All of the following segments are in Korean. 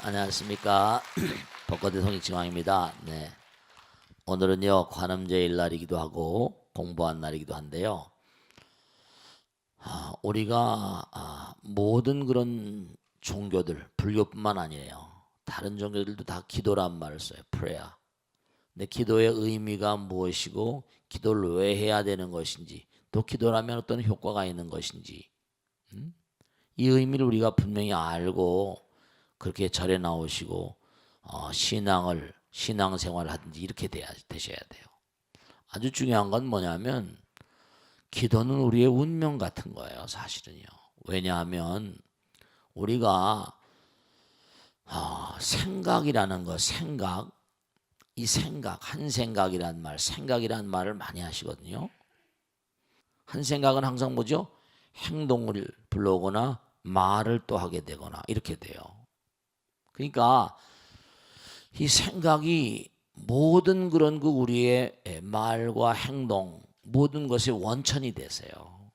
안녕하십니까. 벚꽃의 송익지광입니다. 네. 오늘은요 관음제일 날이기도 하고 공부한 날이기도 한데요. 우리가 모든 그런 종교들, 불교뿐만 아니에요. 다른 종교들도 다 기도란 말을 써요. prayer. 근데 기도의 의미가 무엇이고 기도를 왜 해야 되는 것인지, 또 기도라면 어떤 효과가 있는 것인지, 이 의미를 우리가 분명히 알고 그렇게 절에 나오시고 신앙생활을 하든지 이렇게 되셔야 돼요. 아주 중요한 건 뭐냐면 기도는 우리의 운명 같은 거예요, 사실은요. 왜냐하면 우리가 생각이라는 거, 한 생각이란 말, 생각이란 말을 많이 하시거든요. 한 생각은 항상 뭐죠? 행동을 불러오거나 말을 또 하게 되거나 이렇게 돼요. 그러니까 이 생각이 모든 그런 우리의 말과 행동, 모든 것의 원천이 되세요.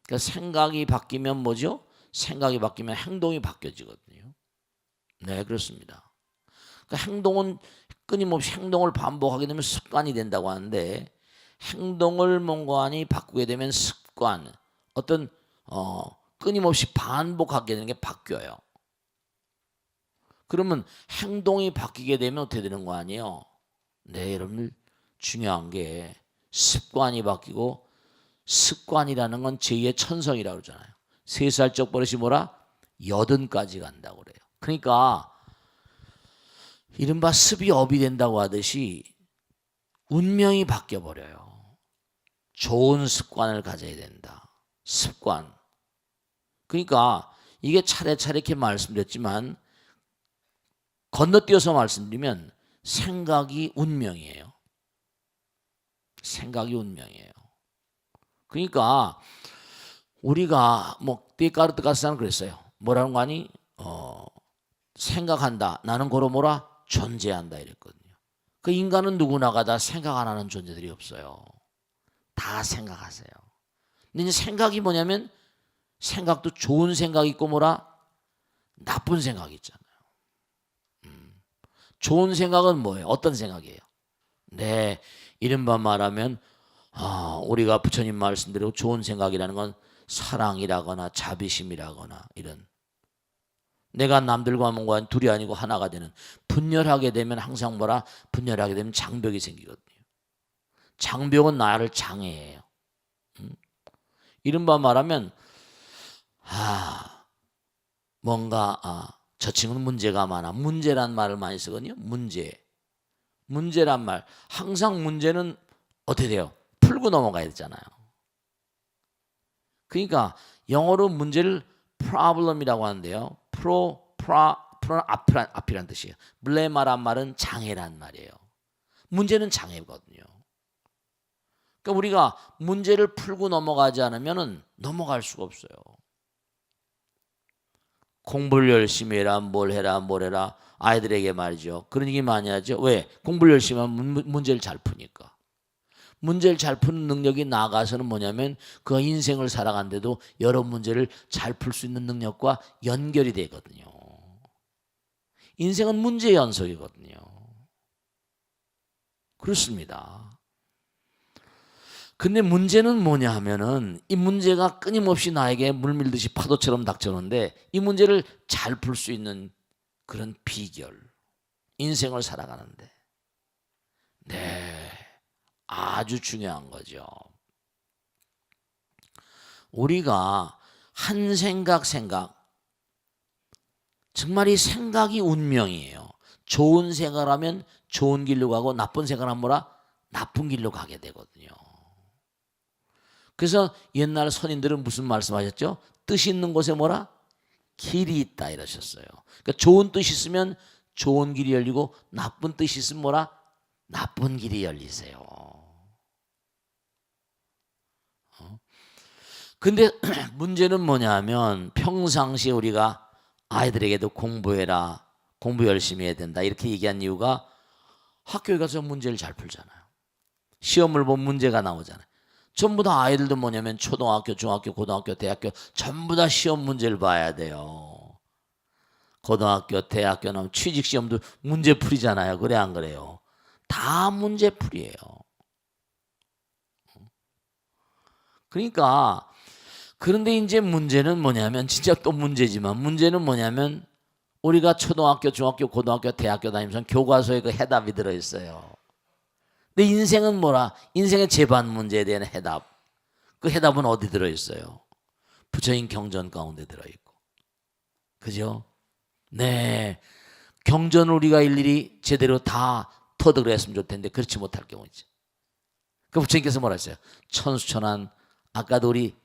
그러니까 생각이 바뀌면 뭐죠? 생각이 바뀌면 행동이 바뀌어지거든요. 네, 그렇습니다. 그러니까 행동은 끊임없이 행동을 반복하게 되면 습관이 된다고 하는데, 행동을 멍관히 바꾸게 되면 습관, 어떤 끊임없이 반복하게 되는 게 바뀌어요. 그러면 행동이 바뀌게 되면 어떻게 되는 거 아니에요? 네, 여러분들 중요한 게 습관이 바뀌고, 습관이라는 건 제2의 천성이라고 그러잖아요. 3살적 버릇이 뭐라? 80까지 간다고 그래요. 그러니까 이른바 습이 업이 된다고 하듯이 운명이 바뀌어버려요. 좋은 습관을 가져야 된다. 습관. 그러니까 이게 차례차례 이렇게 말씀드렸지만 건너뛰어서 말씀드리면 생각이 운명이에요. 생각이 운명이에요. 그러니까 우리가 데카르트가스는 그랬어요. 뭐라는 거 아니? 생각한다. 나는 고로 뭐라? 존재한다 이랬거든요. 그 인간은 누구나가 다 생각 안 하는 존재들이 없어요. 다 생각하세요. 근데 이제 생각이 뭐냐면 생각도 좋은 생각이 있고 뭐라? 나쁜 생각이 있잖아요. 좋은 생각은 뭐예요? 어떤 생각이에요? 네, 이른바 말하면 우리가 부처님 말씀대로 좋은 생각이라는 건 사랑이라거나 자비심이라거나 이런, 내가 남들과 뭔가 둘이 아니고 하나가 되는, 분열하게 되면 항상 뭐라? 분열하게 되면 장벽이 생기거든요. 장벽은 나를 장애해요. 이른바 말하면 뭔가 저 친구는 문제가 많아. 문제란 말을 많이 쓰거든요. 문제란 말. 항상 문제는 어떻게 돼요? 풀고 넘어가야 되잖아요. 그러니까 영어로 문제를 problem이라고 하는데요. 앞이란 뜻이에요. 블레마란 말은 장애란 말이에요. 문제는 장애거든요. 그러니까 우리가 문제를 풀고 넘어가지 않으면 넘어갈 수가 없어요. 공부를 열심히 해라, 뭘 해라, 아이들에게 말이죠. 그런 얘기 많이 하죠. 왜? 공부를 열심히 하면 문제를 잘 푸니까. 문제를 잘 푸는 능력이 나아가서는 뭐냐면 그 인생을 살아간데도 여러 문제를 잘 풀 수 있는 능력과 연결이 되거든요. 인생은 문제 연속이거든요. 그렇습니다. 근데 문제는 뭐냐 하면은 이 문제가 끊임없이 나에게 물밀듯이 파도처럼 닥쳐오는데, 이 문제를 잘 풀 수 있는 그런 비결, 인생을 살아가는데 네, 아주 중요한 거죠. 우리가 한 생각 정말 이 생각이 운명이에요. 좋은 생각을 하면 좋은 길로 가고, 나쁜 생각을 하면 뭐라? 나쁜 길로 가게 되거든요. 그래서 옛날 선인들은 무슨 말씀하셨죠? 뜻이 있는 곳에 뭐라? 길이 있다 이러셨어요. 그러니까 좋은 뜻이 있으면 좋은 길이 열리고, 나쁜 뜻이 있으면 뭐라? 나쁜 길이 열리세요. 근데 문제는 뭐냐 하면 평상시에 우리가 아이들에게도 공부해라, 공부 열심히 해야 된다 이렇게 얘기한 이유가 학교에 가서 문제를 잘 풀잖아요. 시험을 보면 문제가 나오잖아요. 전부 다 아이들도 뭐냐면 초등학교, 중학교, 고등학교, 대학교 전부 다 시험 문제를 봐야 돼요. 고등학교, 대학교 나오면 취직시험도 문제풀이잖아요. 그래 안 그래요? 다 문제풀이에요. 그러니까 그런데 이제 문제는 뭐냐면 진짜 또 문제지만 문제는 뭐냐면 우리가 초등학교, 중학교, 고등학교, 대학교 다니면서 교과서에 그 해답이 들어있어요. 근데 인생은 뭐라? 인생의 재반 문제에 대한 해답. 그 해답은 어디 들어있어요? 부처님 경전 가운데 들어있고. 그죠? 네. 경전을 우리가 일일이 제대로 다 터득을 했으면 좋을 텐데 그렇지 못할 경우지. 그 부처님께서 뭐라 했어요? 천수천한 아까도 우리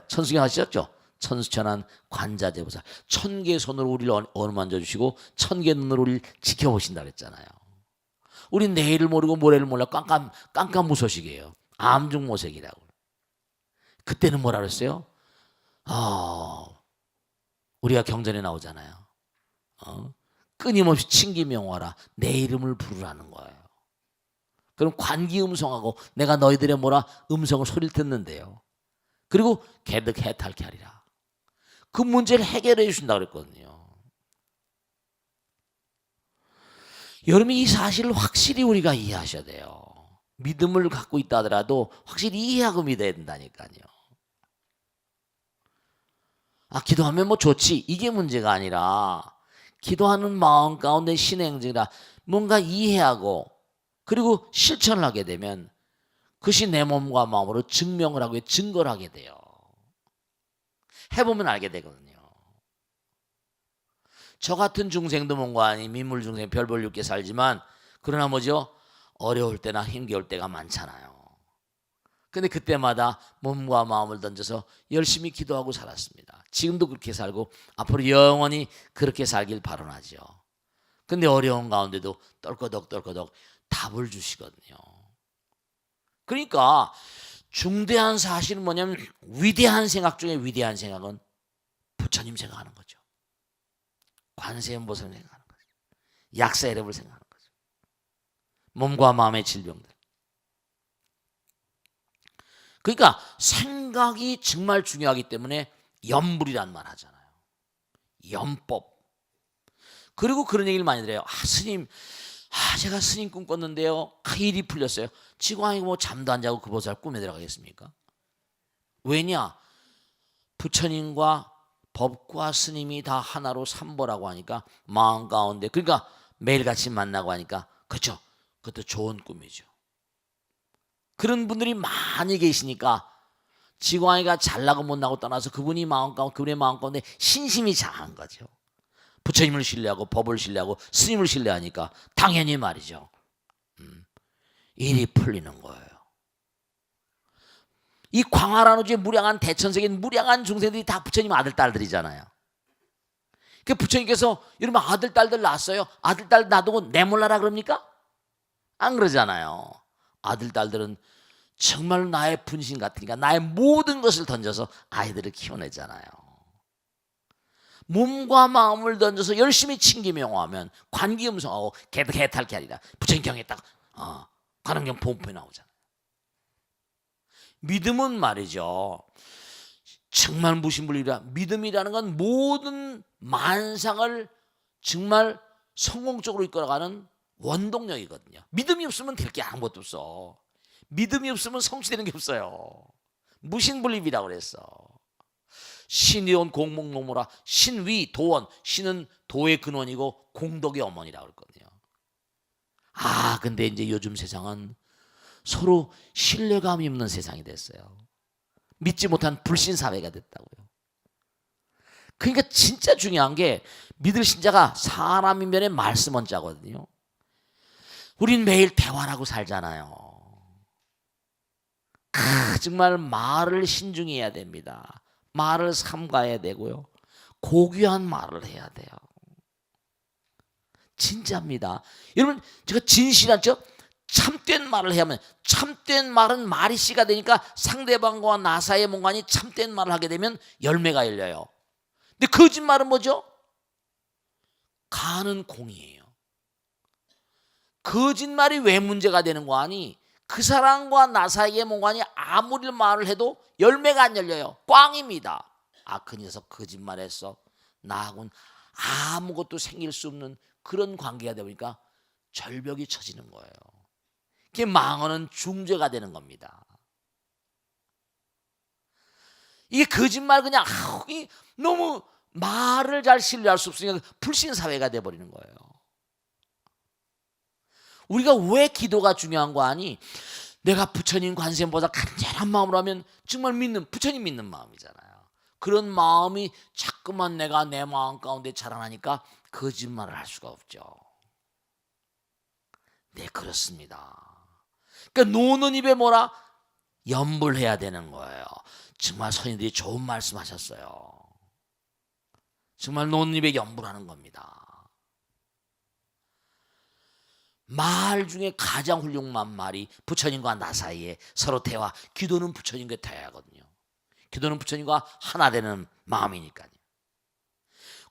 천수경 하셨죠? 천수천한 관자재보살 1000개의 손으로 우리를 어루만져 주시고 1000개의 눈으로 우리를 지켜보신다 그랬잖아요. 우리 내일을 모르고 모레를 몰라 깜깜무소식이에요. 암중모색이라고. 그때는 뭐라 그랬어요? 우리가 경전에 나오잖아요. 끊임없이 친기명화라 내 이름을 부르라는 거예요. 그럼 관기음성하고 내가 너희들의 뭐라 음성을 소리를 듣는데요. 그리고 개득해탈케 하리라. 그 문제를 해결해 주신다고 그랬거든요. 여러분이 이 사실을 확실히 우리가 이해하셔야 돼요. 믿음을 갖고 있다 하더라도 확실히 이해하고 믿어야 된다니까요. 기도하면 뭐 좋지 이게 문제가 아니라 기도하는 마음 가운데 신의 행적이라 뭔가 이해하고 그리고 실천을 하게 되면 그것이 내 몸과 마음으로 증명을 하고 증거를 하게 돼요. 해보면 알게 되거든요. 저 같은 중생도 뭔가 아닌 민물 중생 별볼 육게 살지만 그러나 뭐죠? 어려울 때나 힘겨울 때가 많잖아요. 근데 그때마다 몸과 마음을 던져서 열심히 기도하고 살았습니다. 지금도 그렇게 살고 앞으로 영원히 그렇게 살길 바라죠. 근데 어려운 가운데도 떨거덕 답을 주시거든요. 그러니까 중대한 사실은 뭐냐면 위대한 생각 중에 위대한 생각은 부처님 생각하는 거죠. 관세음보살 생각하는 거죠. 약사여러분을 생각하는 거죠. 몸과 마음의 질병들. 그러니까 생각이 정말 중요하기 때문에 염불이란 말 하잖아요. 염법. 그리고 그런 얘기를 많이 들어요. 스님, 제가 스님 꿈 꿨는데요. 일이 풀렸어요. 지광이 뭐 잠도 안 자고 그 보살 꿈에 들어가겠습니까? 왜냐? 부처님과 법과 스님이 다 하나로 삼보라고 하니까 마음 가운데 그러니까 매일같이 만나고 하니까 그렇죠. 그것도 좋은 꿈이죠. 그런 분들이 많이 계시니까 지광이가 잘나고 못나고 떠나서 그분의 마음 가운데 신심이 장한 거죠. 부처님을 신뢰하고 법을 신뢰하고 스님을 신뢰하니까 당연히 말이죠. 일이 풀리는 거예요. 이 광활한 우주의 무량한 대천세계 무량한 중생들이 다 부처님 아들 딸들이잖아요. 그 부처님께서 여러분 아들 딸들 낳았어요. 아들 딸 놔두고 내몰라라 그럽니까? 안 그러잖아요. 아들 딸들은 정말 나의 분신 같으니까 나의 모든 것을 던져서 아이들을 키워내잖아요. 몸과 마음을 던져서 열심히 친기명화하면 관기음성하고 개득해탈케 하리라. 부처님 경에 딱 관음경 보험표에 나오잖아요. 믿음은 말이죠. 정말 무신불이라 믿음이라는 건 모든 만상을 정말 성공적으로 이끌어가는 원동력이거든요. 믿음이 없으면 될 게 아무것도 없어. 믿음이 없으면 성취되는 게 없어요. 무신불립이라고 그랬어. 신이온 공목노무라. 신위 도원. 신은 도의 근원이고 공덕의 어머니라고 그랬거든요. 근데 이제 요즘 세상은 서로 신뢰감이 없는 세상이 됐어요. 믿지 못한 불신 사회가 됐다고요. 그러니까 진짜 중요한 게 믿을 신자가 사람인 면에 말씀은 자거든요. 우린 매일 대화를 하고 살잖아요. 정말 말을 신중히 해야 됩니다. 말을 삼가해야 되고요. 고귀한 말을 해야 돼요. 진짜입니다. 여러분 제가 진실한 참된 말을 해야 하면 참된 말은 말이 씨가 되니까 상대방과 나 사이의 뭔가니 참된 말을 하게 되면 열매가 열려요. 근데 거짓말은 뭐죠? 가는 공이에요. 거짓말이 왜 문제가 되는 거 아니? 그 사람과 나 사이의 뭔가니 아무리 말을 해도 열매가 안 열려요. 꽝입니다. 그 녀석 거짓말했어. 나하고는 아무것도 생길 수 없는 그런 관계가 되다 보니까 절벽이 쳐지는 거예요. 그게 망언은 중죄가 되는 겁니다. 이게 거짓말 그냥 너무 말을 잘 신뢰할 수 없으니까 불신 사회가 돼버리는 거예요. 우리가 왜 기도가 중요한 거 아니? 내가 부처님 관세음보살 간절한 마음으로 하면 정말 믿는, 부처님 믿는 마음이잖아요. 그런 마음이 자꾸만 내가 내 마음 가운데 자라나니까 거짓말을 할 수가 없죠. 네, 그렇습니다. 그러니까 노는 입에 뭐라? 염불해야 되는 거예요. 정말 선생님들이 좋은 말씀하셨어요. 정말 노는 입에 염불하는 겁니다. 말 중에 가장 훌륭한 말이 부처님과 나 사이에 서로 대화, 기도는 부처님과 대화하거든요. 기도는 부처님과 하나 되는 마음이니까요.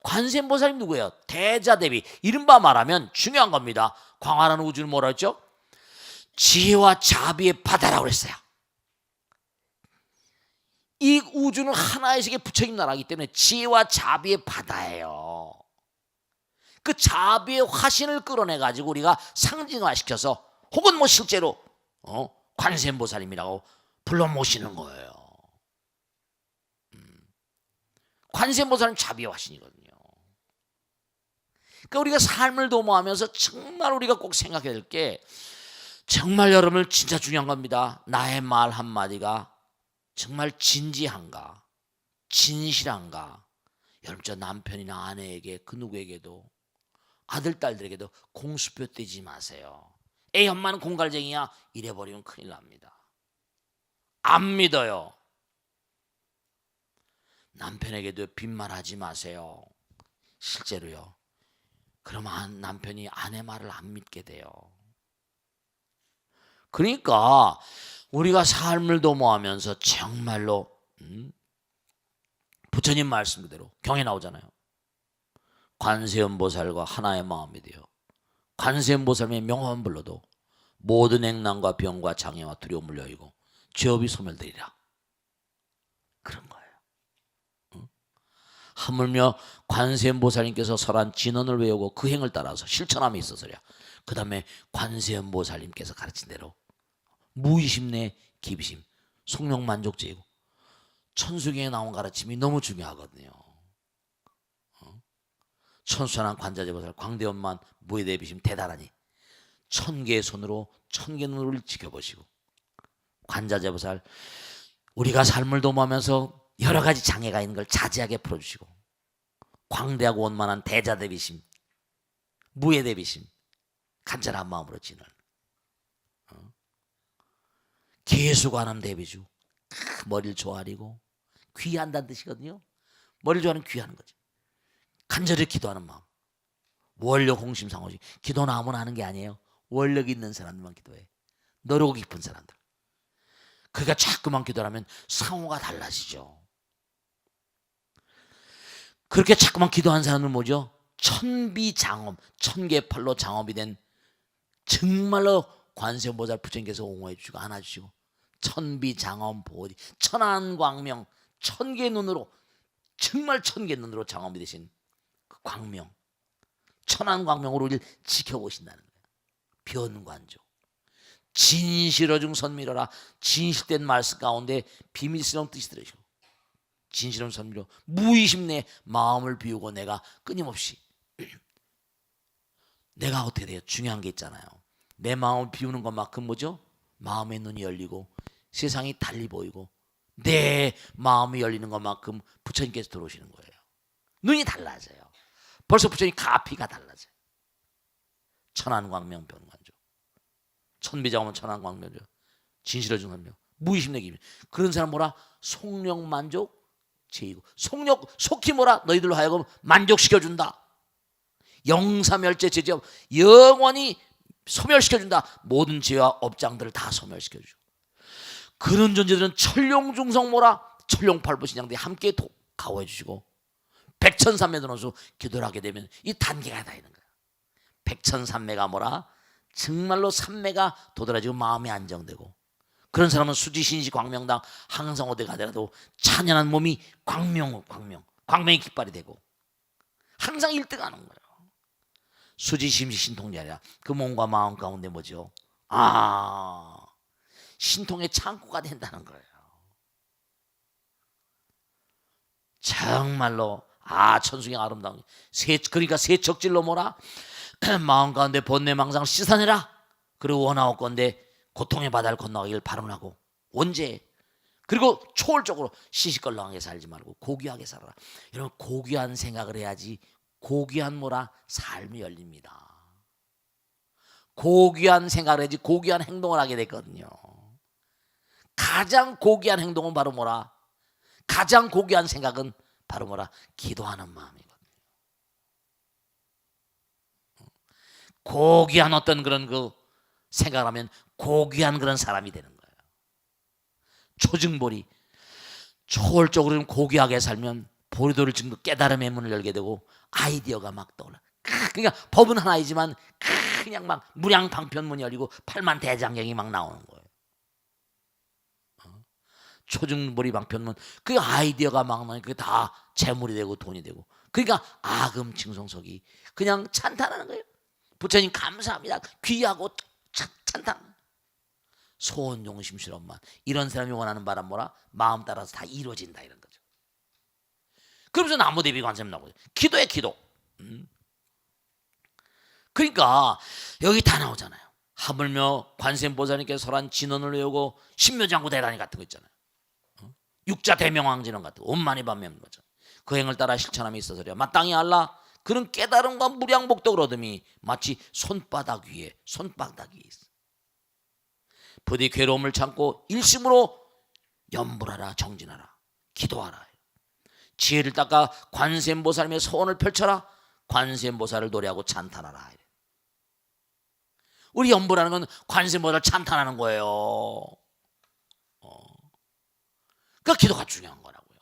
관세음보살님 누구예요? 대자대비. 이른바 말하면 중요한 겁니다. 광활한 우주는 뭐라 했죠? 지혜와 자비의 바다라고 그랬어요. 이 우주는 하나의 세계 부처님 나라이기 때문에 지혜와 자비의 바다예요. 그 자비의 화신을 끌어내 가지고 우리가 상징화시켜서 혹은 뭐 실제로 관세음보살님이라고 불러 모시는 거예요. 관세음보살은 자비의 화신이거든요. 그러니까 우리가 삶을 도모하면서 정말 우리가 꼭 생각해야 될 게, 정말 여러분을 진짜 중요한 겁니다. 나의 말 한마디가 정말 진지한가, 진실한가. 여러분, 저 남편이나 아내에게, 그 누구에게도, 아들 딸들에게도 공수표 떼지 마세요. 에이, 엄마는 공갈쟁이야, 이래버리면 큰일 납니다. 안 믿어요. 남편에게도 빈말하지 마세요. 실제로요. 그러면 남편이 아내 말을 안 믿게 돼요. 그러니까 우리가 삶을 도모하면서 정말로 부처님 말씀 그대로 경에 나오잖아요. 관세음보살과 하나의 마음이 되어 관세음보살의 명함 불러도 모든 액난과 병과 장애와 두려움을 여의고 죄업이 소멸되리라. 그런 거예요. 하물며 관세음보살님께서 설한 진언을 외우고 그 행을 따라서 실천함에 있어서야. 그 다음에 관세음보살님께서 가르친 대로 무의심 내 기비심, 속력만족제이고, 천수경에 나온 가르침이 너무 중요하거든요. 천수천한 관자재보살 광대원만 무해대비심 대단하니 1000개의 손으로 1000개 눈으로 지켜보시고, 관자재보살 우리가 삶을 도모하면서 여러 가지 장애가 있는 걸 자제하게 풀어주시고, 광대하고 원만한 대자대비심, 무해대비심, 간절한 마음으로 지는 계수관함 대비주, 머리를 조아리고 귀한다는 뜻이거든요. 머리를 조아리는 귀하는 거지. 간절히 기도하는 마음. 원력 홍심상호지. 기도는 아무나 하는 게 아니에요. 원력 있는 사람들만 기도해. 너르고 깊은 사람들. 그러니까 자꾸만 기도하면 상호가 달라지죠. 그렇게 자꾸만 기도하는 사람은 뭐죠? 천비장엄, 1000개 팔로 장엄이 된 정말로 관세음보살 부처님께서 옹호해 주시고 안아주시고, 천비장엄 보호지, 천안광명, 1000개 눈으로, 정말 1000개 눈으로 장엄이 되신 그 광명, 천안광명으로 우리를 지켜보신다는 거예요. 변관조, 진실어 중 선미러라. 진실된 말씀 가운데 비밀스러운 뜻이 들으시고, 진실한 선미로 무의심 내 마음을 비우고 내가 끊임없이 내가 어떻게 돼요? 중요한 게 있잖아요. 내 마음을 비우는 것만큼 뭐죠? 마음의 눈이 열리고 세상이 달리 보이고, 내 마음이 열리는 것만큼 부처님께서 들어오시는 거예요. 눈이 달라져요. 벌써 부처님 가피가 달라져요. 천안광명 변관조, 천비장엄은 천안광명조, 진실어 중선명, 무의심 내기. 그런 사람 뭐라? 속력만족 제이고, 속히 뭐라? 너희들로 하여금 만족시켜준다. 영사멸제 제지업, 영원히 소멸시켜준다. 모든 죄와 업장들을 다 소멸시켜주고, 그런 존재들은 천룡중성 뭐라? 천룡팔부신장들이 함께 가호해 주시고, 백천삼매도노수 기도를 하게 되면 이 단계가 다 있는 거예요. 백천삼매가 뭐라? 정말로 삼매가 도드라지고 마음이 안정되고, 그런 사람은 수지신시 광명당 항상 어디 가더라도 찬연한 몸이 광명이 깃발이 되고, 항상 1등 하는 거예요. 수지심시 신통이 아니라 그 몸과 마음 가운데 뭐죠? 신통의 창고가 된다는 거예요. 정말로 천수경 아름다운 그러니까 세척질로 뭐라 마음 가운데 번뇌망상을 씻어내라. 그리고 원하옵건대 고통의 바다를 건너가길 바라고 언제? 그리고 초월적으로 시시껄렁하게 살지 말고 고귀하게 살아라. 여러분 고귀한 생각을 해야지 고귀한 뭐라 삶이 열립니다. 고귀한 생각을 해야지 고귀한 행동을 하게 됐거든요. 가장 고귀한 행동은 바로 뭐라? 가장 고귀한 생각은 바로 뭐라? 기도하는 마음이거든요. 고귀한 어떤 그런 그 생각을 하면 고귀한 그런 사람이 되는 거예요. 초증보리 초월적으로 고귀하게 살면 보리도를 증거 깨달음의 문을 열게 되고 아이디어가 막 떠올라. 그러니까 법은 하나이지만 그냥 막 무량방편문이 열리고 팔만대장경이 막 나오는 거예요. 초증보리 방편문 그 아이디어가 막 나니까 그게 다 재물이 되고 돈이 되고 그러니까 아금칭송석이 그냥 찬탄하는 거예요. 부처님 감사합니다. 귀하고 찬탄. 소원용심실험만 이런 사람이 원하는 바람 뭐라? 마음 따라서 다 이루어진다 이런 거죠. 그러면서 나무대비 관세음 나오고 기도에 기도. 그러니까 여기 다 나오잖아요. 하물며 관세음보살님께서 설한 진언을 외우고 신묘장구 대단히 같은 거 있잖아요. 육자 대명왕진언 같은 거 온만이 반면 거죠. 그 행을 따라 실천함이 있어서야 마땅히 알라. 그런 깨달음과 무량복덕을 얻음이 마치 손바닥 위에 있어. 부디 괴로움을 참고 일심으로 염불하라 정진하라 기도하라. 지혜를 닦아 관세음보살님의 소원을 펼쳐라. 관세음보살을 노래하고 찬탄하라. 우리 염불하는 건 관세음보살을 찬탄하는 거예요. 그러니까 기도가 중요한 거라고요.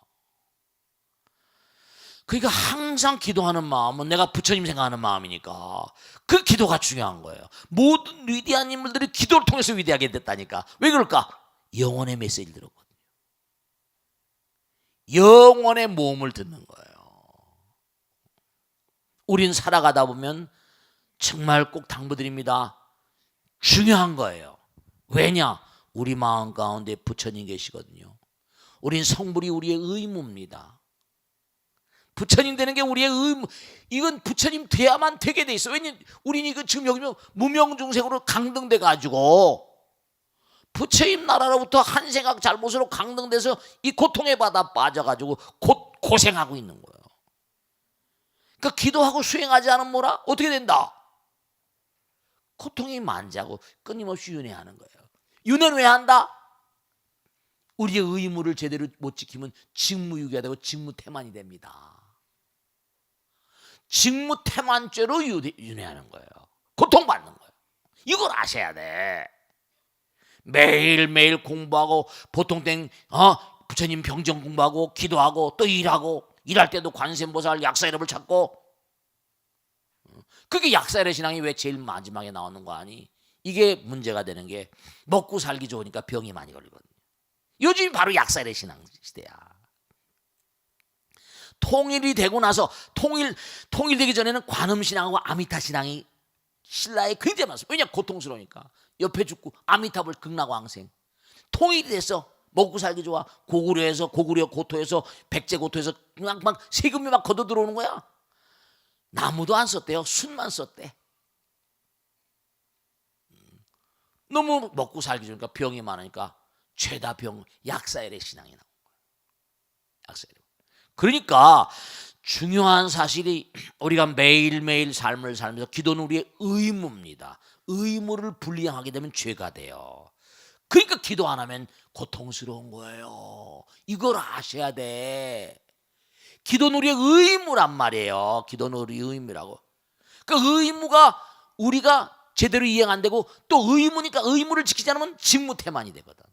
그러니까 항상 기도하는 마음은 내가 부처님 생각하는 마음이니까 그 기도가 중요한 거예요. 모든 위대한 인물들이 기도를 통해서 위대하게 됐다니까. 왜 그럴까? 영혼의 메시지를 들었거든요. 영혼의 모험을 듣는 거예요. 우린 살아가다 보면 정말 꼭 당부드립니다. 중요한 거예요. 왜냐? 우리 마음 가운데 부처님 계시거든요. 우린 성불이 우리의 의무입니다. 부처님 되는 게 우리의 의무. 이건 부처님 돼야만 되게 돼 있어. 왜냐면 우린 이거 지금 여기 무명중생으로 강등돼 가지고 부처님 나라로부터 한 생각 잘못으로 강등돼서 이 고통의 바다 빠져가지고 고생하고 있는 거예요. 그러니까 기도하고 수행하지 않으면 뭐라? 어떻게 된다? 고통이 만지하고 끊임없이 윤회하는 거예요. 윤회는 왜 한다? 우리의 의무를 제대로 못 지키면 직무유기가 되고 직무태만이 됩니다. 직무태만죄로 윤회하는 거예요. 고통받는 거예요. 이걸 아셔야 돼. 매일매일 공부하고 보통 땐 부처님 병정 공부하고 기도하고 또 일하고 일할 때도 관세음보살 약사 이름을 찾고 그게 약사의 신앙이 왜 제일 마지막에 나오는 거 아니? 이게 문제가 되는 게 먹고 살기 좋으니까 병이 많이 걸리거든요. 요즘이 바로 약사의 신앙 시대야. 통일이 되고 나서 통일되기 전에는 관음신앙하고 아미타신앙이 신라에 굉장히 많았어요. 왜냐? 고통스러우니까. 옆에 죽고 아미타불 극락왕생. 통일이 됐어. 먹고 살기 좋아. 고구려에서 고토에서 백제고토에서 그냥 막 세금이 막 걷어 들어오는 거야. 나무도 안 썼대요. 순만 썼대. 너무 먹고 살기 좋으니까 병이 많으니까 죄다 병 약사엘의 신앙이 나온 거예요. 약사엘. 그러니까 중요한 사실이 우리가 매일매일 삶을 살면서 기도는 우리의 의무입니다. 의무를 불이행하게 되면 죄가 돼요. 그러니까 기도 안 하면 고통스러운 거예요. 이걸 아셔야 돼. 기도는 우리의 의무란 말이에요. 기도는 우리의 의무라고. 그 의무가 우리가 제대로 이행 안 되고 또 의무니까 의무를 지키지 않으면 직무태만이 되거든.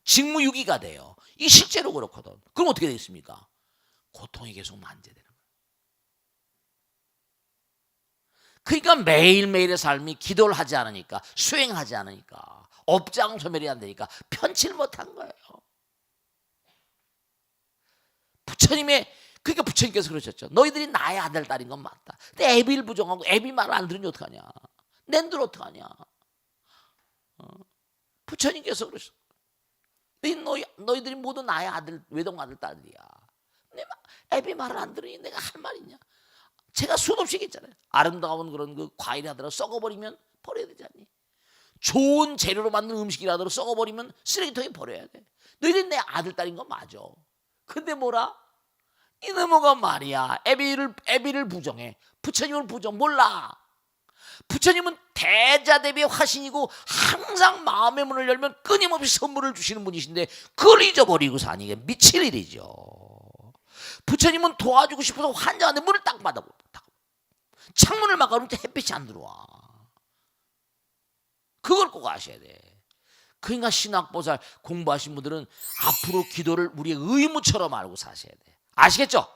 직무유기가 돼요. 이 실제로 그렇거든. 그럼 어떻게 되겠습니까? 고통이 계속 만제되는 거예요. 그러니까 매일매일의 삶이 기도를 하지 않으니까 수행하지 않으니까 업장 소멸이 안 되니까 편치를 못한 거예요. 부처님의 그러니까 부처님께서 그러셨죠. 너희들이 나의 아들 딸인 건 맞다. 근데 애비를 부정하고 애비 말을 안 들으니 어떡하냐. 낸들 어떡하냐. 부처님께서 그러셨어. 너희들이 모두 나의 아들, 외동 아들 딸이야. 애비 말을 안 들으니 내가 할 말 있냐. 제가 수없이 얘기했잖아요. 아름다운 그런 그 과일이 하더라도 썩어버리면 버려야 되지 않니? 좋은 재료로 만든 음식이라도 썩어버리면 쓰레기통에 버려야 돼. 너희들이 내 아들 딸인 건 맞아. 근데 뭐라? 이놈의 말이야. 애비를 부정해. 부처님을 부정 몰라. 부처님은 대자대비의 화신이고 항상 마음의 문을 열면 끊임없이 선물을 주시는 분이신데 그걸 잊어버리고 사니 이게 미칠 일이죠. 부처님은 도와주고 싶어서 환장하는데 문을 딱 받아보고 창문을 막아놓으면 햇빛이 안 들어와. 그걸 꼭 아셔야 돼. 그러니까 신학보살 공부하신 분들은 앞으로 기도를 우리의 의무처럼 알고 사셔야 돼. 아시겠죠?